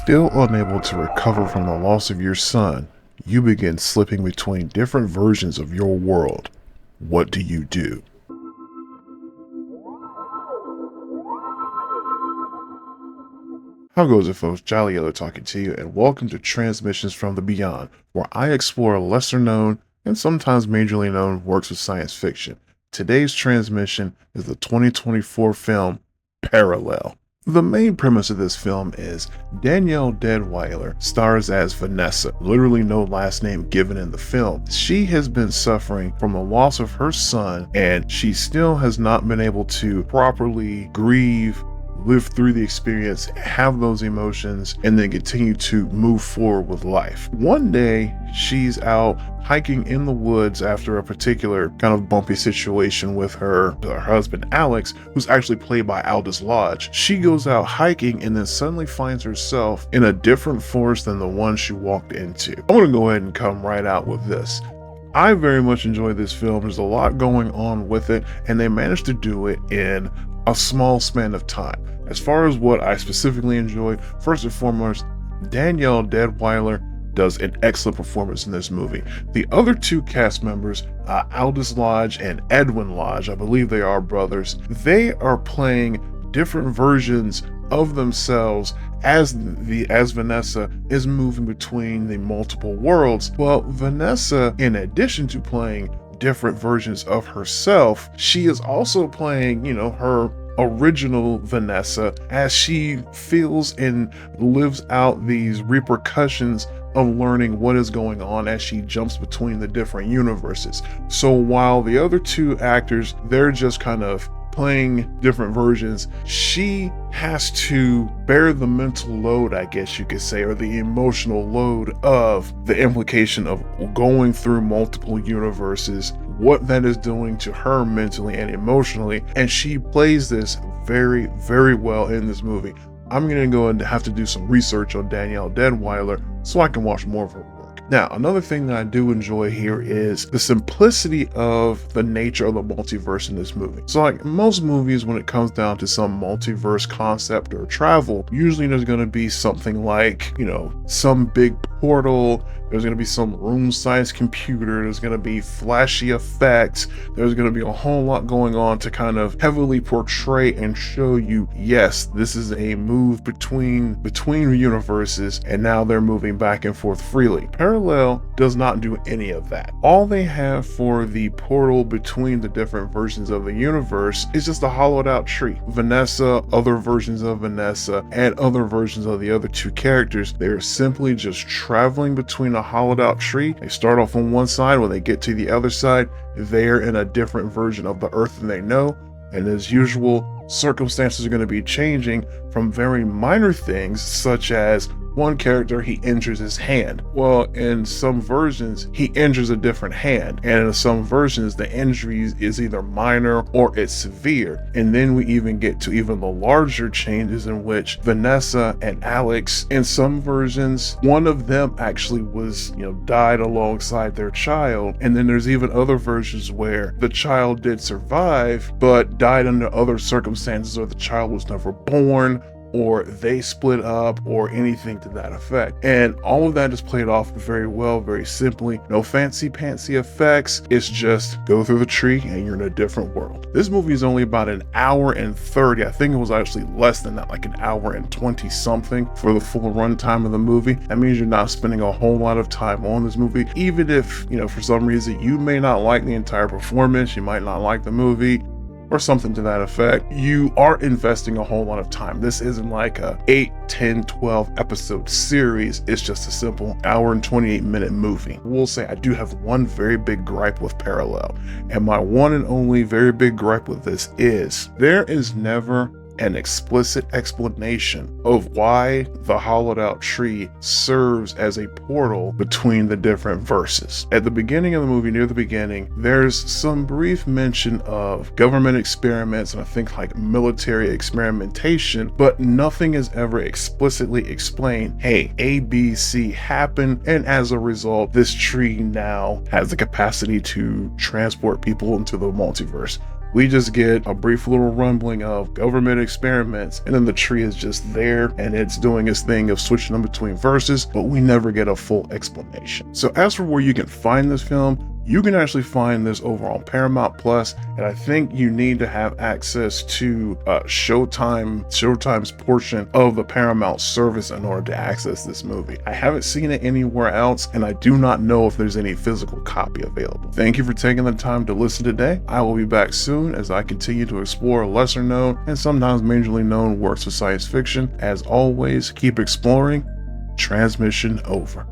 Still unable to recover from the loss of your son, you begin slipping between different versions of your world. What do you do? How goes it, folks? Jolly Yellow talking to you, and welcome to Transmissions from the Beyond, where I explore lesser known and sometimes majorly known works of science fiction. Today's transmission is the 2024 film Parallel. The main premise of this film is Danielle Deadwyler stars as Vanessa, literally no last name given in the film. She has been suffering from the loss of her son, and she still has not been able to properly grieve, live through the experience, have those emotions, and then continue to move forward with life. One day, she's out hiking in the woods after a particular kind of bumpy situation with her husband, Alex, who's actually played by Aldous Lodge. She goes out hiking and then suddenly finds herself in a different forest than the one she walked into. I'm going to go ahead and come right out with this. I very much enjoy this film. There's a lot going on with it, and they managed to do it in a small span of time. As far as what I specifically enjoyed, first and foremost, Danielle Deadwyler does an excellent performance in this movie. The other two cast members, Aldous Lodge and Edwin Lodge, I believe they are brothers, they are playing different versions of themselves as Vanessa is moving between the multiple worlds. Well, Vanessa, in addition to playing different versions of herself, she is also playing, her original Vanessa as she feels and lives out these repercussions of learning what is going on as she jumps between the different universes. So while the other two actors, they're just kind of playing different versions, she has to bear the mental load, I guess you could say, or the emotional load of the implication of going through multiple universes, what that is doing to her mentally and emotionally. And she plays this very, very well in this movie. I'm going to go and have to do some research on Danielle Deadwyler so I can watch more of her work. Now, another thing that I do enjoy here is the simplicity of the nature of the multiverse in this movie. So like most movies, when it comes down to some multiverse concept or travel, usually there's going to be something like, some big portal, there's going to be some room-sized computer, there's going to be flashy effects, there's going to be a whole lot going on to kind of heavily portray and show you, yes, this is a move between universes, and now they're moving back and forth freely. Parallel does not do any of that. All they have for the portal between the different versions of the universe is just a hollowed out tree. Vanessa, other versions of Vanessa, and other versions of the other two characters, they're simply just traveling between a hollowed out tree. They start off on one side. When they get to the other side, they're in a different version of the earth than they know. And as usual, circumstances are going to be changing from very minor things, such as one character, he injures his hand. Well, in some versions, he injures a different hand. And in some versions, the injury is either minor or it's severe. And then we even get to even the larger changes in which Vanessa and Alex, in some versions, one of them actually was, died alongside their child. And then there's even other versions where the child did survive, but died under other circumstances, or the child was never born, or they split up, or anything to that effect. And all of that is played off very well, very simply. No fancy pantsy effects. It's just go through the tree and you're in a different world. This movie is only about an hour and 30. I think it was actually less than that, like an hour and 20 something for the full runtime of the movie. That means you're not spending a whole lot of time on this movie. Even if, for some reason you may not like the entire performance, you might not like the movie, or something to that effect, you are investing a whole lot of time. This isn't like a 8, 10, 12 episode series. It's just a simple hour and 28 minute movie. I will say I do have one very big gripe with Parallel. And my one and only very big gripe with this is there is never an explicit explanation of why the hollowed out tree serves as a portal between the different verses. At the beginning of the movie, near the beginning, there's some brief mention of government experiments and I think like military experimentation, but nothing is ever explicitly explained. Hey, A, B, C happened, and as a result, this tree now has the capacity to transport people into the multiverse. We just get a brief little rumbling of government experiments, and then the tree is just there and it's doing its thing of switching them between verses, but we never get a full explanation. So as for where you can find this film, you can actually find this over on Paramount Plus, and I think you need to have access to Showtime's portion of the Paramount service in order to access this movie. I haven't seen it anywhere else, and I do not know if there's any physical copy available. Thank you for taking the time to listen today. I will be back soon as I continue to explore lesser known and sometimes majorly known works of science fiction. As always, keep exploring. Transmission over.